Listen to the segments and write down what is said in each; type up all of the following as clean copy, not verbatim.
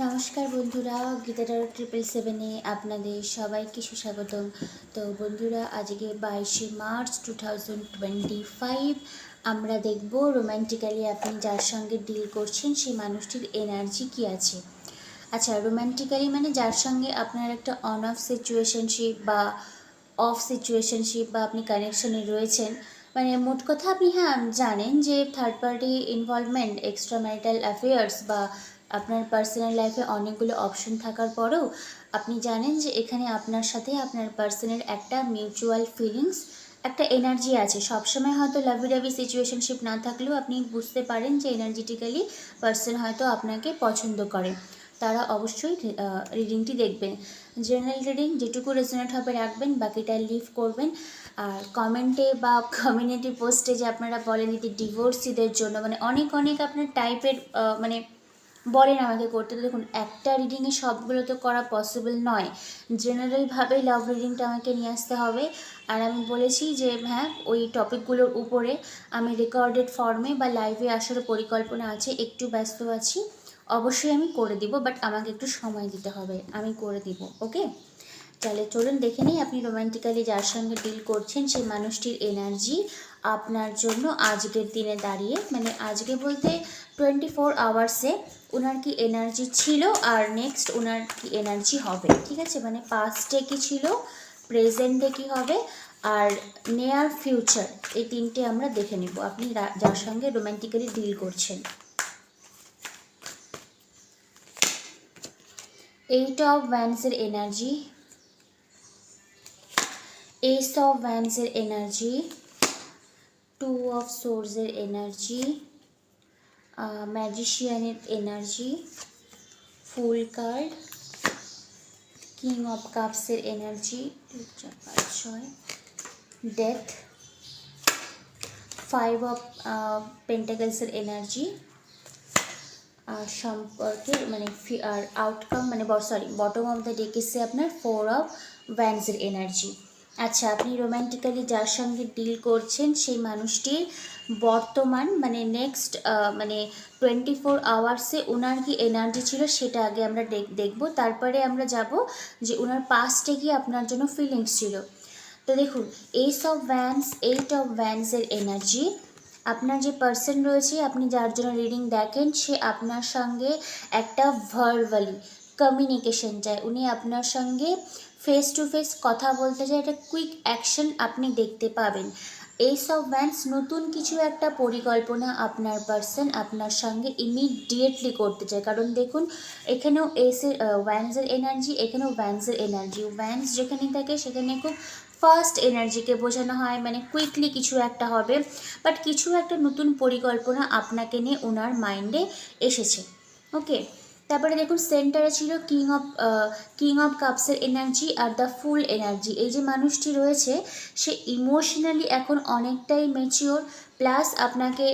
নমস্কার বন্ধুরা, গীতা টারো 777-এ আপনাদের সবাইকে সুস্বাগতম। তো বন্ধুরা, আজকে 22শে মার্চ 2025 আমরা দেখব রোম্যান্টিক্যালি আপনি যার সঙ্গে ডিল করছেন সেই মানুষটির এনার্জি কী আছে। আচ্ছা, রোম্যান্টিক্যালি মানে যার সঙ্গে আপনার একটা অন অফ সিচুয়েশনশিপ বা অফ সিচুয়েশনশিপ বা আপনি কানেকশনে রয়েছেন, মানে মোট কথা আপনি জানেন যে third party involvement, extra marital affairs বা আপনার পার্সোনাল লাইফে অনেকগুলো অপশন থাকার পরেও আপনি জানেন যে এখানে আপনার সাথে আপনার পার্সনের একটা মিউচুয়াল ফিলিংস, একটা এনার্জি আছে। সবসময় হয়তো লাভি ডাভি সিচুয়েশনশিপ না থাকলেও আপনি বুঝতে পারেন যে এনার্জেটিক্যালি পার্সন হয়তো আপনাকে পছন্দ করে। তারা অবশ্যই রিডিংটি দেখবেন। জেনারেল রিডিং যেটুকু রেজোনেট হবে রাখবেন, বাকিটা লিভ করবেন। আর কমেন্টে বা কমিউনিটি পোস্টে যে আপনারা বলেন যে ডিভোর্সিদের জন্য মানে অনেক অনেক আপনার টাইপের মানে বলেন আমাকে করতে, তো দেখুন একটা রিডিংয়ে সবগুলো তো করা পসিবল নয়। জেনারেলভাবেই লাভ রিডিংটা আমাকে নিয়ে আসতে হবে। আর আমি বলেছি যে ওই টপিকগুলোর উপরে আমি রেকর্ডেড ফর্মে বা লাইভে আসার পরিকল্পনা আছে। একটু ব্যস্ত আছি, অবশ্যই আমি করে দিব, বাট আমাকে একটু সময় দিতে হবে, আমি করে দিব। ওকে, তাহলে চলুন দেখে নিই আপনি রোম্যান্টিক্যালি যার সঙ্গে ডিল করছেন সেই মানুষটির এনার্জি আপনার জন্য আজকের দিনে দাঁড়িয়ে, মানে আজকে বলতে 24 আওয়ার্সে ওনার কি এনার্জি ছিল আর নেক্সট ওনার কি এনার্জি হবে। ঠিক আছে, মানে পাস্টে কি ছিল, প্রেজেন্টে কি হবে আর নিয়ার ফিউচার, এই তিনটে আমরা দেখে নিব আপনি যার সঙ্গে রোম্যান্টিক্যালি ডিল করছেন। 8 অফ ওয়ান্ডসের এনার্জি, এস অফ ওয়ান্ডসের এনার্জি, 2 অফ সোর্সের এনার্জি, ম্যাজিশিয়ানের energy, fool card, king of কাপসের এনার্জি, 2 4 5 6, ডেথ, 5 অফ পেন্টাকলসের এনার্জি, আর সম্পর্কের মানে আর আউটকাম মানে বটম অফ দ্য ডেক এসে আপনার 4 অফ ওয়ান্ডসের এনার্জি। আচ্ছা, আপনি রোম্যান্টিক্যালি যার সঙ্গে ডিল করছেন সেই মানুষটির বর্তমান মানে নেক্সট মানে 24 আওয়ার্সে ওনার কি এনার্জি ছিল সেটা আগে আমরা দেখব, তারপরে আমরা যাব যে ওনার পাস্টে কি আপনার জন্য ফিলিংস ছিল। তো দেখুন, এইস অফ ওয়ান্ডস, 8 অফ ওয়ান্ডসের এনার্জি, আপনার যে পার্সন রয়েছে আপনি যার জন্য রিডিং দেখেন সে আপনার সঙ্গে একটা ভার্বালি কমিউনিকেশন চায়। উনি আপনার সঙ্গে ফেস টু ফেস কথা বলতে চায়, একটা কুইক অ্যাকশন আপনি দেখতে পাবেন। এইস অফ ওয়ান্ডস, নতুন কিছু একটা পরিকল্পনা আপনার পার্সন আপনার সঙ্গে ইমিডিয়েটলি করতে চায়। কারণ দেখুন, এখানেও এসের ওয়ান্ডসের এনার্জি, এখানেও ওয়ান্ডসের এনার্জি। ওয়ান্ডস যেখানে থাকে সেখানে খুব ফার্স্ট এনার্জিকে বোঝানো হয়, মানে কুইকলি কিছু একটা হবে, বাট কিছু একটা নতুন পরিকল্পনা আপনাকে নিয়ে ওনার মাইন্ডে এসেছে। ওকে, তারপরে দেখুন সেন্টারে ছিল কিং অফ কাপসের এনার্জি আর দ্য ফুল এনার্জি। এই যে মানুষটি রয়েছে সে ইমোশনালি এখন অনেকটাই ম্যাচিওর, প্লাস আপনাকে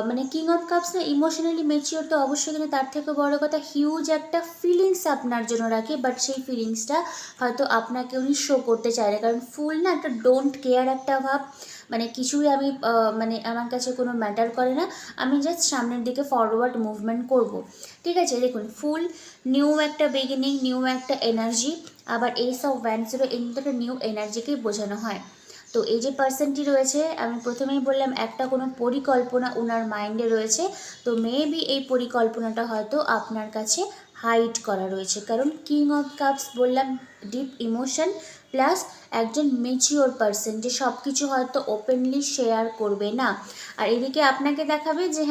মানে কিং অফ কাপস না ইমোশনালি ম্যাচিওর তো অবশ্যই, কিন্তু তার থেকে বড় কথা হিউজ একটা ফিলিংস আপনার জন্য রাখে, বাট সেই ফিলিংসটা হয়তো আপনাকে উনি শো করতে চায় না। কারণ ফুল না একটা ডোন্ট কেয়ার একটা ভাব, মানে কিছুই আমি মানে আমার কাছে কোনো ম্যাটার করে না, আমি জাস্ট সামনের দিকে ফরওয়ার্ড মুভমেন্ট করব। ঠিক আছে, দেখুন ফুল নিউ একটা বিগিনিং, নিউ একটা এনার্জি, আবার এই সব ভ্যান্সেরও একটা নিউ এনার্জিকেই বোঝানো হয়। তো এই যে পার্সনটি রয়েছে, আমি প্রথমেই বললাম একটা কোনো পরিকল্পনা ওনার মাইন্ডে রয়েছে। তো মেবি এই পরিকল্পনাটা হয়তো আপনার কাছে হাইড করা রয়েছে, কারণ কিং অফ কাপস বললাম ডিপ ইমোশন, প্লাস একজন ম্যাচিওর পার্সন যে সব কিছু হয়তো ওপেনলি শেয়ার করবে না। আর এদিকে আপনাকে দেখাবে যে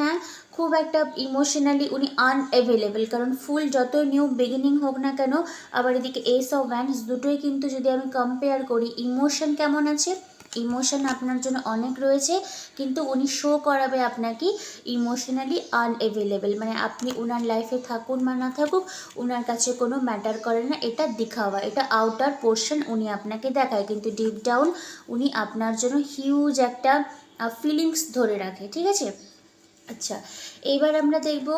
খুব একটা ইমোশনালি উনি আনঅ্যাভেলেবেল, কারণ ফুল যত নিউ বিগিনিং হোক না কেন, আবার এদিকে এস অফ ওয়ান্ডস, দুটোই কিন্তু যদি আমি কম্পেয়ার করি ইমোশন কেমন আছে, ইমোশন আপনার জন্য অনেক রয়েছে, কিন্তু উনি শো করাবে আপনাকে ইমোশনালি আনঅ্যাভেলেবেল, মানে আপনি ওনার লাইফে থাকুন বা না থাকুক ওনার কাছে কোনো ম্যাটার করে না। এটা দেখাওয়া, এটা আউটার পোর্শন উনি আপনাকে দেখায়, কিন্তু ডিপ ডাউন উনি আপনার জন্য হিউজ একটা ফিলিংস ধরে রাখে। ঠিক আছে, আচ্ছা, এইবার আমরা দেখব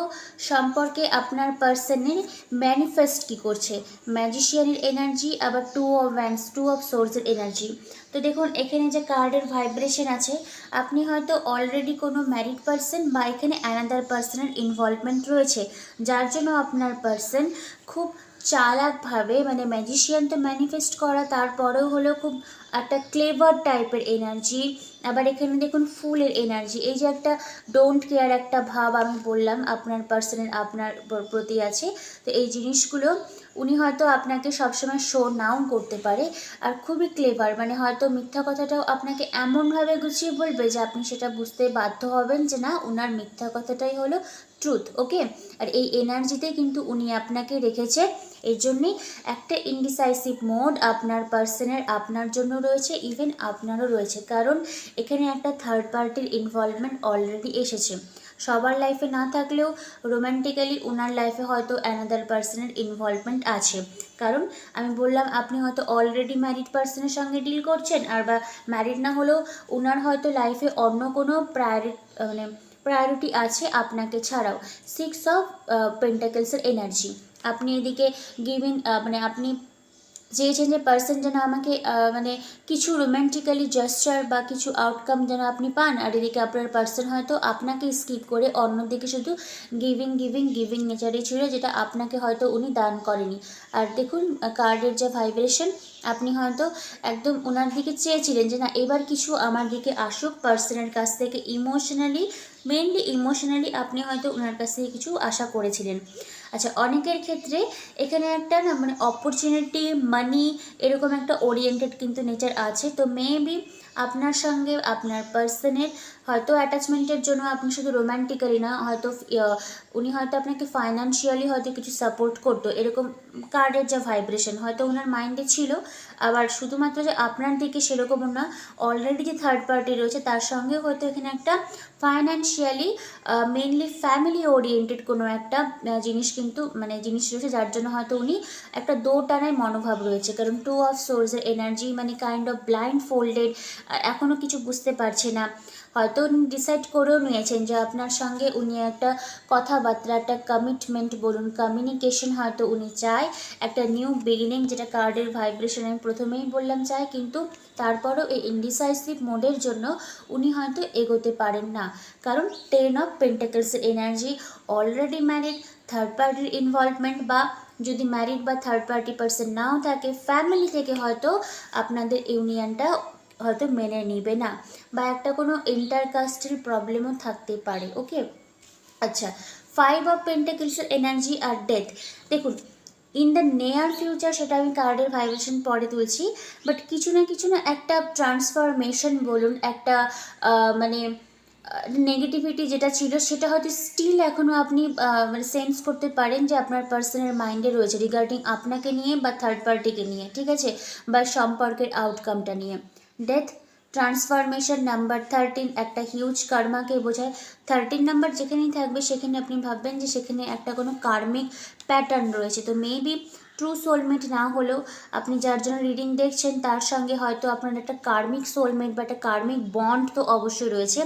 সম্পর্কে আপনার পার্সনের ম্যানিফেস্ট কী করছে। ম্যাজিশিয়ানের এনার্জি, আবার two of wands, two of সোর্সের এনার্জি। তো দেখুন এখানে যে কার্ডের ভাইব্রেশন আছে, আপনি হয়তো অলরেডি কোনো ম্যারিড পার্সন বা এখানে অ্যানাদার পার্সনের ইনভলভমেন্ট রয়েছে, যার জন্য আপনার পার্সন খুব চালাকভাবে, মানে ম্যাজিশিয়ান তো ম্যানিফেস্ট করা, তারপরেও হলো খুব একটা ক্লেভার টাইপের এনার্জি। আবার এখানে দেখুন ফুলের এনার্জি, এই যে একটা ডোন্ট কেয়ার একটা ভাব আমি বললাম আপনার পার্সনের আপনার প্রতি আছে। তো এই জিনিসগুলো উনি হয়তো আপনাকে সবসময় শো নাও করতে পারে, আর খুবই ক্লেভার, মানে হয়তো মিথ্যা কথাটাও আপনাকে এমনভাবে গুছিয়ে বলবে যে আপনি সেটা বুঝতে বাধ্য হবেন যে না, ওনার মিথ্যা কথাটাই হলো ট্রুথ। ওকে, আর এই এনার্জিতে কিন্তু উনি আপনাকে রেখেছে। এর জন্যেই একটা ইনডিসাইসিভ মোড আপনার পার্সনের আপনার জন্য রয়েছে, ইভেন আপনারও রয়েছে, কারণ এখানে একটা থার্ড পার্টির ইনভলভমেন্ট অলরেডি এসেছে। সবার লাইফে না থাকলেও রোম্যান্টিক্যালি ওনার লাইফে হয়তো অ্যানাদার পার্সনের ইনভলভমেন্ট আছে। কারণ আমি বললাম আপনি হয়তো অলরেডি ম্যারিড পার্সনের সঙ্গে ডিল করছেন, আর বা ম্যারিড না হলেও ওনার হয়তো লাইফে অন্য কোনো প্রায়োরিটি আছে আপনাকে ছাড়াও। সিক্স অফ পেন্টাকেলসের এনার্জি, আপনি এদিকে গিভিং, মানে আপনি চেয়েছেন যে পার্সন যেন আমাকে মানে কিছু রোম্যান্টিক্যালি জেস্চার বা কিছু আউটকাম যেন আপনি পান, আর এদিকে আপনার পার্সন হয়তো আপনাকে স্কিপ করে অন্যদিকে শুধু গিভিং গিভিং গিভিং নেচারই ছিল, যেটা আপনাকে হয়তো উনি দান করেনি। আর দেখুন কার্ডের যে ভাইব্রেশন, আপনি হয়তো একদম ওনার দিকে চেয়েছিলেন যে না এবার কিছু আমার দিকে আসুক পার্সনের কাছ থেকে, ইমোশনালি, মেনলি ইমোশনালি আপনি হয়তো ওনার কাছ থেকে কিছু আশা করেছিলেন। আচ্ছা, অনেকের ক্ষেত্রে এখানে একটা না মানে অপরচুনিটি, মানি, এরকম একটা ওরিয়েন্টেড কিন্তু নেচার আছে। তো মেবি আপনার সঙ্গে আপনার পার্সনের হয়তো অ্যাটাচমেন্টের জন্য আপনি শুধু রোম্যান্টিক্যালি না, হয়তো উনি হয়তো আপনাকে ফাইন্যান্সিয়ালি হয়তো কিছু সাপোর্ট করতো, এরকম কার্ডের যা ভাইব্রেশন হয়তো ওনার মাইন্ডে ছিল। আবার শুধুমাত্র যে আপনার দিকে সেরকমও না, অলরেডি যে থার্ড পার্টি রয়েছে তার সঙ্গে হয়তো এখানে একটা ফাইন্যান্সিয়ালি, মেনলি ফ্যামিলি ওরিয়েন্টেড কোনো একটা জিনিস কিন্তু মানে জিনিস রয়েছে, যার জন্য হয়তো উনি একটা দোটানায় মনোভাব রয়েছে। কারণ টু অফ সোর্সের এনার্জি মানে কাইন্ড অফ ব্লাইন্ড ফোল্ডেড, এখনও কিছু বুঝতে পারছে না। হয়তো উনি ডিসাইড করেও নিয়েছেন যে আপনার সঙ্গে উনি একটা কথাবার্তা, একটা কমিটমেন্ট বলুন, কমিউনিকেশন হয়তো উনি চায়, একটা নিউ বিগিনিং, যেটা কার্ডের ভাইব্রেশন আমি প্রথমেই বললাম চাই, কিন্তু তারপরও এই ইনডিসাইসিভ মোডের জন্য উনি হয়তো এগোতে পারেন না। কারণ 10 অফ পেন্টাকেলসের এনার্জি, অলরেডি ম্যারিড, থার্ড পার্টির ইনভলভমেন্ট, বা যদি ম্যারিড বা থার্ড পার্টি পার্সন নাও থাকে, ফ্যামিলি থেকে হয়তো আপনাদের ইউনিয়নটা হয়তো মেনে নিবে না, বা একটা কোনো ইন্টারকাস্টাল প্রবলেমও থাকতে পারে। ওকে, আচ্ছা, 5 অফ পেন্টাকেলসের এনার্জি আর ডেথ, দেখুন ইন দ্য নিয়ার ফিউচার, সেটা আমি কার্ডের ভাইব্রেশন পরে তুলছি, বাট কিছু না একটা ট্রান্সফরমেশন বলুন, একটা মানে নেগেটিভিটি যেটা ছিল সেটা হয়তো স্টিল এখনও আপনি মানে সেন্স করতে পারেন যে আপনার পার্সনের মাইন্ডে রয়েছে রিগার্ডিং আপনাকে নিয়ে বা থার্ড পার্টিকে নিয়ে, ঠিক আছে, বা সম্পর্কের আউটকামটা নিয়ে। ডেথ, ট্রান্সফরমেশন, নাম্বার 13 একটা হিউজ কার্মাকে বোঝায়। 13 নাম্বার যেখানেই থাকবে সেখানে আপনি ভাববেন যে সেখানে একটা কোনো কার্মিক প্যাটার্ন রয়েছে। তো মেবি ট্রু সোলমেট না হলেও আপনি যার জন্য রিডিং দেখছেন তার সঙ্গে হয়তো আপনার একটা কার্মিক সোলমেট বা একটা কার্মিক বন্ড তো অবশ্যই রয়েছে।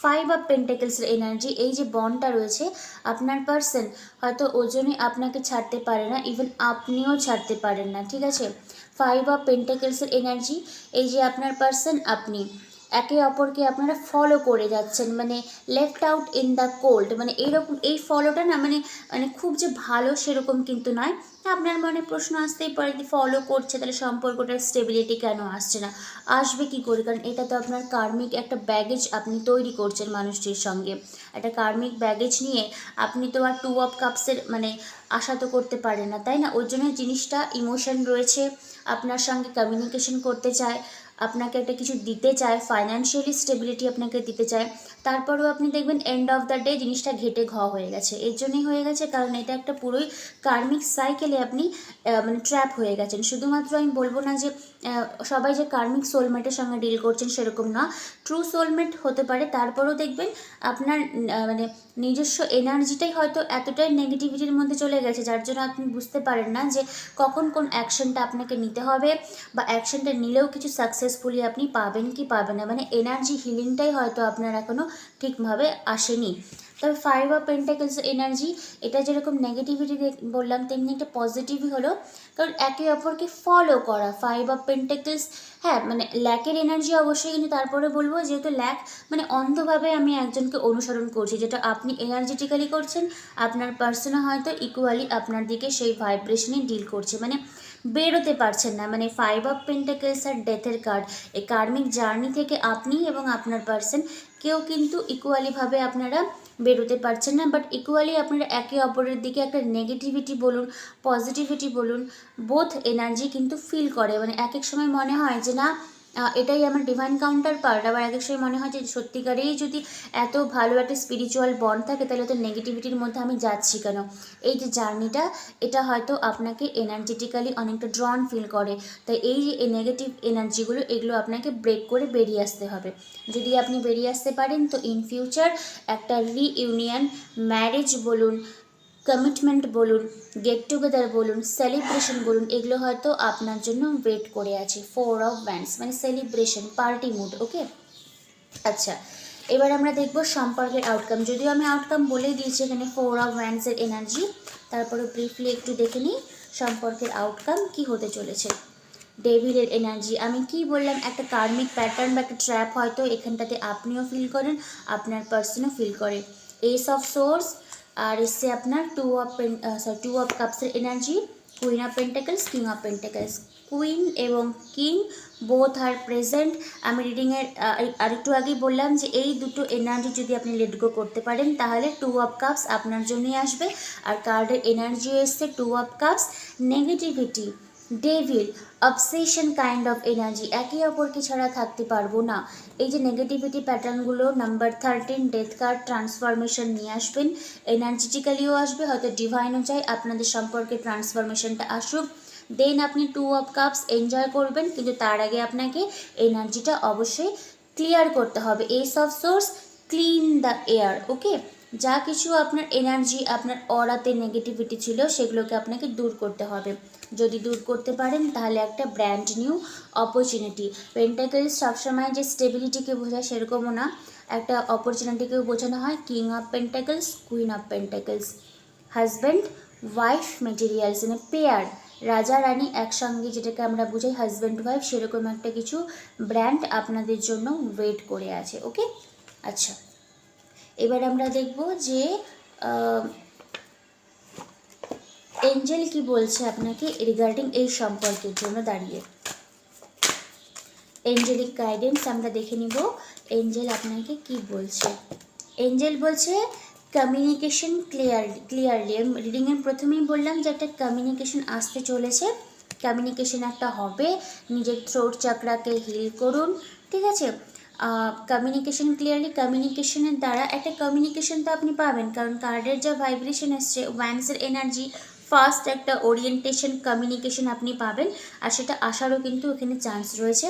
5 অফ পেন্টাকেলসের এনার্জি, এই যে বন্ডটা রয়েছে, আপনার পার্সন হয়তো ওজনে আপনাকে ছাড়তে পারে না, ইভেন আপনিও ছাড়তে পারেন না, ঠিক আছে। 5 অফ পেন্টাকেলসের এনার্জি, এই যে আপনার পার্সন, আপনি একে অপরকে আপনারা ফলো করে যাচ্ছেন, মানে left out in the cold, মানে এইরকম, এই ফলোটা না মানে মানে খুব যে ভালো সেরকম কিন্তু নয়। আপনার মনে প্রশ্ন আসতেই পারে যে ফলো করছে তাহলে সম্পর্কটার স্টেবিলিটি কেন আসছে না, আসবে কি করে, কারণ এটা তো আপনার কার্মিক একটা ব্যাগেজ আপনি তৈরি করছেন মানুষটির সঙ্গে। একটা কার্মিক ব্যাগেজ নিয়ে আপনি তো আর 2 অফ কাপসের মানে আশা তো করতে পারেন না, তাই না। ওই জন্য জিনিসটা ইমোশন রয়েছে, আপনার সঙ্গে কমিউনিকেশন করতে চায়, আপনাকে একটা কিছু দিতে চায়, ফাইন্যান্সিয়ালি স্টেবিলিটি আপনাকে দিতে চায়। তারপরেও আপনি দেখবেন এন্ড অফ দ্য ডে জিনিসটা ঘেটে হয়ে গেছে। এর জন্যই হয়ে গেছে কারণ এটা একটা পুরোই কার্মিক সাইকেলে আপনি মানে ট্র্যাপ হয়ে গেছেন। শুধুমাত্র আমি বলবো না যে সবাই যে কার্মিক সোলমেটের সঙ্গে ডিল করছেন সেরকম না, ট্রু সোলমেট হতে পারে, তারপরেও দেখবেন আপনার মানে নিজস্ব এনার্জিটাই হয়তো এতটাই নেগেটিভিটির মধ্যে চলে গেছে যার জন্য আপনি বুঝতে পারেন না যে কখন কোন অ্যাকশনটা আপনাকে নিতে হবে, বা অ্যাকশনটা নিলেও কিছু সাকসেসফুলি আপনি পাবেন কি পাবেন না, মানে এনার্জি হিলিংটাই হয়তো আপনার এখনও ঠিকভাবে আসেনি। তবে 5 অফ পেন্টাকেলস এনার্জি, এটা যেরকম নেগেটিভিটি বললাম তেমনি একটা পজিটিভই হলো, কারণ একে অপরকে ফলো করা। 5 অফ পেন্টাকেলস, হ্যাঁ মানে ল্যাকের এনার্জি অবশ্যই, কিন্তু তারপরে বলবো যেহেতু ল্যাক মানে অন্ধভাবে আমি একজনকে অনুসরণ করছি, যেটা আপনি এনার্জেটিক্যালি করছেন, আপনার পার্সনও হয়তো ইকুয়ালি আপনার দিকে সেই ভাইব্রেশনে ডিল করছে, মানে বেরোতে পারছেন না। মানে 5 অফ পেন্টাকেলস আর ডেথের কার্ড, এই কার্মিক জার্নি থেকে আপনি এবং আপনার পার্সন কেউ কিন্তু ইকুয়ালিভাবে আপনারা বেরোতে পারছেন না, বাট ইকুয়ালি আপনারা একে অপরের দিকে একটা নেগেটিভিটি বলুন, পজিটিভিটি বলুন, বোথ এনার্জি কিন্তু ফিল করে। মানে এক এক সময় মনে হয় যে না এটাই আমার ডিভাইন কাউন্টার পার্ট, আবার এক এক সময় মনে হয় যে সত্যিকারেই যদি এত ভালো একটা স্পিরিচুয়াল বন্ড থাকে তাহলে তো নেগেটিভিটির মধ্যে আমি যাচ্ছি কেন। এই যে জার্নিটা, এটা হয়তো আপনাকে এনার্জেটিক্যালি অনেকটা ড্রন ফিল করে, তাই এই যে নেগেটিভ এনার্জিগুলো এগুলো আপনাকে ব্রেক করে বেরিয়ে আসতে হবে। যদি আপনি বেরিয়ে আসতে পারেন তো ইন ফিউচার একটা রিইউনিয়ন, ম্যারেজ বলুন, কমিটমেন্ট বলুন, গেট টুগেদার বলুন, সেলিব্রেশন বলুন, এগুলো হয়তো আপনার জন্য ওয়েট করে আছে। 4 অফ ওয়ান্ডস মানে সেলিব্রেশন, পার্টি মুড। ওকে, আচ্ছা এবার আমরা দেখব সম্পর্কের আউটকাম। যদিও আমি আউটকাম বলেই দিয়েছি এখানে 4 অফ ওয়ান্ডসের এনার্জি, তারপরে ব্রিফলি একটু দেখে নিই সম্পর্কের আউটকাম কি হতে চলেছে। ডেভিলের এনার্জি, আমি কি বললাম, একটা কার্মিক প্যাটার্ন বা একটা ট্র্যাপ হয়তো এখানটাতে আপনিও ফিল করেন, আপনার পার্সনও ফিল করে। এস অফ সোর্স, আর এসছে আপনার 2 অফ কাপসের energy, queen of pentacles, king of pentacles. Queen এবং কিং বোথ আর প্রেজেন্ট। আমি রিডিংয়ের আরেকটু আগেই বললাম যে এই দুটো এনার্জি যদি আপনি লেট গো করতে পারেন তাহলে 2 অফ কাপস আপনার জন্যই আসবে। আর কার্ডের এনার্জি এসছে 2 of cups, negativity, devil, obsession kind of energy, একে অপরকে ছাড়া থাকতে পারবো না। এই যে নেগেটিভিটি প্যাটার্নগুলো, নাম্বার 13 ডেথ কার্ড, ট্রান্সফরমেশন নিয়ে আসবেন, এনার্জেটিক্যালিও আসবে, হয়তো ডিভাইনও চাই আপনাদের সম্পর্কে ট্রান্সফরমেশনটা আসুক। দেন আপনি 2 অফ কাপস এনজয় করবেন, কিন্তু তার আগে আপনাকে এনার্জিটা অবশ্যই ক্লিয়ার করতে হবে। Ace of source, clean the air. Okay, যা কিছু আপনার এনার্জি, আপনার অরাতে নেগেটিভিটি ছিল সেগুলোকে আপনাকে দূর করতে হবে। যদি দূর করতে পারেন তাহলে একটা ব্র্যান্ড নিউ অপরচুনিটি। পেন্টাকেলস সবসময় যে স্টেবিলিটিকে বোঝায় সেরকমও না, একটা অপরচুনিটিকেও বোঝানো হয়। King of pentacles, queen of pentacles, husband wife materials, মানে পেয়ার, রাজা রানী একসঙ্গে, যেটাকে আমরা বুঝাই হাজব্যান্ড ওয়াইফ, সেরকম একটা কিছু ব্র্যান্ড আপনাদের জন্য ওয়েট করে আছে। ওকে, আচ্ছা এবার আমরা দেখব যে এঞ্জেল কি বলছে আপনাকে রিগার্ডিং এই সম্পর্কের জন্য দাঁড়িয়ে। এঞ্জেলিক গাইডেন্স আমরা দেখে নিব, এঞ্জেল আপনাকে কি বলছে। এঞ্জেল বলছে কমিউনিকেশন ক্লিয়ারলি। রিডিংয়ের প্রথমেই বললাম যে একটা কমিউনিকেশন আসতে চলেছে, কমিউনিকেশন একটা হবে। নিজের থ্রোট চাকরাকে হিল করুন, ঠিক আছে। কমিউনিকেশন ক্লিয়ারলি, কমিউনিকেশনের দ্বারা একটা কমিউনিকেশন তো আপনি পাবেন, কারণ কার্ডের যা ভাইব্রেশন এসছে, ওয়ান্সের এনার্জি, ফার্স্ট একটা ওরিয়েন্টেশন কমিউনিকেশন আপনি পাবেন, আর সেটা আসারও কিন্তু এখানে চান্স রয়েছে।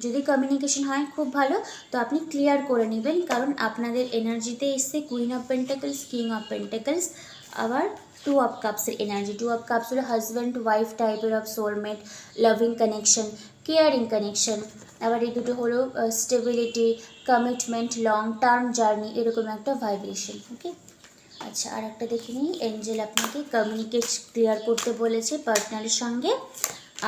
যদি কমিউনিকেশন হয় খুব ভালো, তো আপনি ক্লিয়ার করে নেবেন, কারণ আপনাদের এনার্জিতে এসছে queen of pentacles, king of pentacles, আবার 2 অফ কাপসের এনার্জি। 2 অফ কাপস হলো হাজব্যান্ড ওয়াইফ টাইপের of soulmate, loving connection, caring connection. আবার এই দুটো হলো stability, commitment, long term journey, এরকম একটা ভাইব্রেশন। ওকে, আচ্ছা আর একটা দেখে নিই। এঞ্জেল আপনাকে কমিউনিকেট ক্লিয়ার করতে বলেছে পার্টনারের সঙ্গে,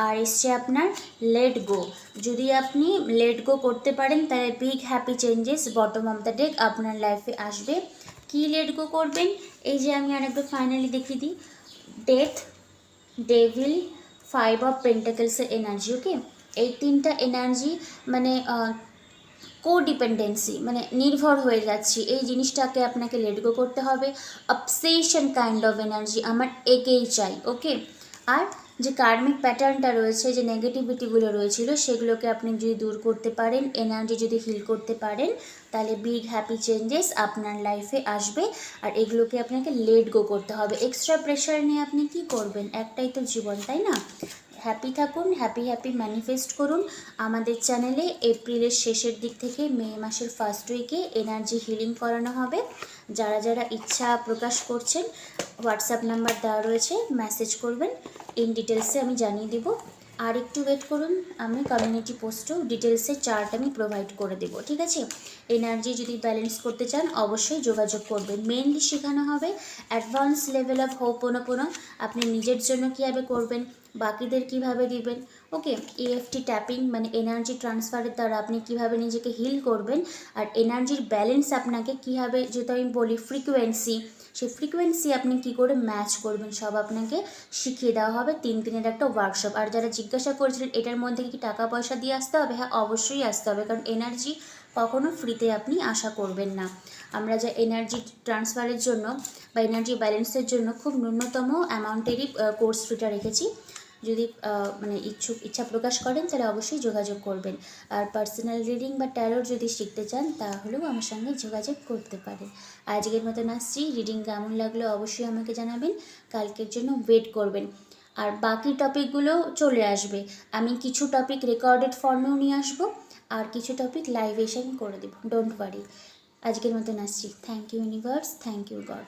আর এসছে আপনার লেট গো। যদি আপনি লেট গো করতে পারেন তাহলে big happy changes bottom of the day আপনার লাইফে আসবে। কি লেট গো করবেন, এই যে আমি আরেকবার ফাইনালি দেখিয়ে দিই, ডেথ, ডেভিল, 5 অফ পেন্টাকেলসের এনার্জি। ওকে, এই তিনটা এনার্জি মানে কোডিপেন্ডেন্সি, মানে নির্ভর হয়ে যাচ্ছি, এই জিনিসটাকে আপনাকে লেট গো করতে হবে। অবসেশন কাইন্ড অফ এনার্জি, আমার এগেই চাই। ওকে, আর যে কার্মিক প্যাটার্নটা রয়েছে, যে নেগেটিভিটিগুলো রয়েছিল, সেগুলোকে আপনি যদি দূর করতে পারেন, এনার্জি যদি হিল করতে পারেন, তাহলে বিগ হ্যাপি চেঞ্জেস আপনার লাইফে আসবে। আর এগুলোকে আপনাকে লেট গো করতে হবে। এক্সট্রা প্রেশার নিয়ে আপনি কি করবেন, একটাই তো জীবন, তাই না? হ্যাপি থাকুন, হ্যাপি হ্যাপি ম্যানিফেস্ট করুন। আমাদের চ্যানেলে এপ্রিলের শেষের দিক থেকে মে মাসের ফার্স্ট উইকে এনার্জি হিলিং করানো হবে। যারা যারা ইচ্ছা প্রকাশ করছেন, হোয়াটসঅ্যাপ নাম্বার দেওয়া রয়েছে, মেসেজ করবেন, ইন ডিটেলসে আমি জানিয়ে দিব। আর একটু ওয়েট করুন, আমি কমিউনিটি পোস্টেও ডিটেলসের চার্ট আমি প্রোভাইড করে দেবো, ঠিক আছে? এনার্জি যদি ব্যালেন্স করতে চান অবশ্যই যোগাযোগ করবেন। মেনলি শেখানো হবে অ্যাডভান্স লেভেল অফ হোপোনোপোনো, আপনি নিজের জন্য কীভাবে করবেন, বাকিদের কিভাবে দিবেন। ওকে, EFT ট্যাপিং মানে এনার্জি ট্রান্সফারের দ্বারা আপনি কিভাবে নিজেকে হিল করবেন, আর এনার্জির ব্যালেন্স আপনাকে কীভাবে, যেহেতু আমি বলি ফ্রিকোয়েন্সি, সেই ফ্রিকোয়েন্সি আপনি কি করে ম্যাচ করবেন সব আপনাকে শিখিয়ে দেওয়া হবে 3 দিনের একটা ওয়ার্কশপ। আর যারা জিজ্ঞাসা করেছিলেন এটার মধ্যে কি টাকা পয়সা দিয়ে আসতে হবে, হ্যাঁ অবশ্যই আসতে হবে, কারণ এনার্জি কখনো ফ্রিতে আপনি আশা করবেন না। আমরা যা এনার্জি ট্রান্সফারের জন্য বা এনার্জি ব্যালেন্সের জন্য খুব ন্যূনতম অ্যামাউন্টেরই কোর্স ফিটা রেখেছি। যদি মানে ইচ্ছা প্রকাশ করেন তাহলে অবশ্যই যোগাযোগ করবেন। আর পার্সোনাল রিডিং বা ট্যারোট যদি শিখতে চান তাহলেও আমার সঙ্গে যোগাযোগ করতে পারেন। আজকের মতন আসছি, রিডিং কেমন লাগলো অবশ্যই আমাকে জানাবেন, কালকের জন্য ওয়েট করবেন। আর বাকি টপিকগুলো চলে আসবে, আমি কিছু টপিক রেকর্ডেড ফর্মেও নিয়ে আসবো, আর কিছু টপিক লাইভ এসে আমি করে দেবো, ডোন্ট ওয়ারি। আজকের মতন আসছি, thank you universe, thank you god.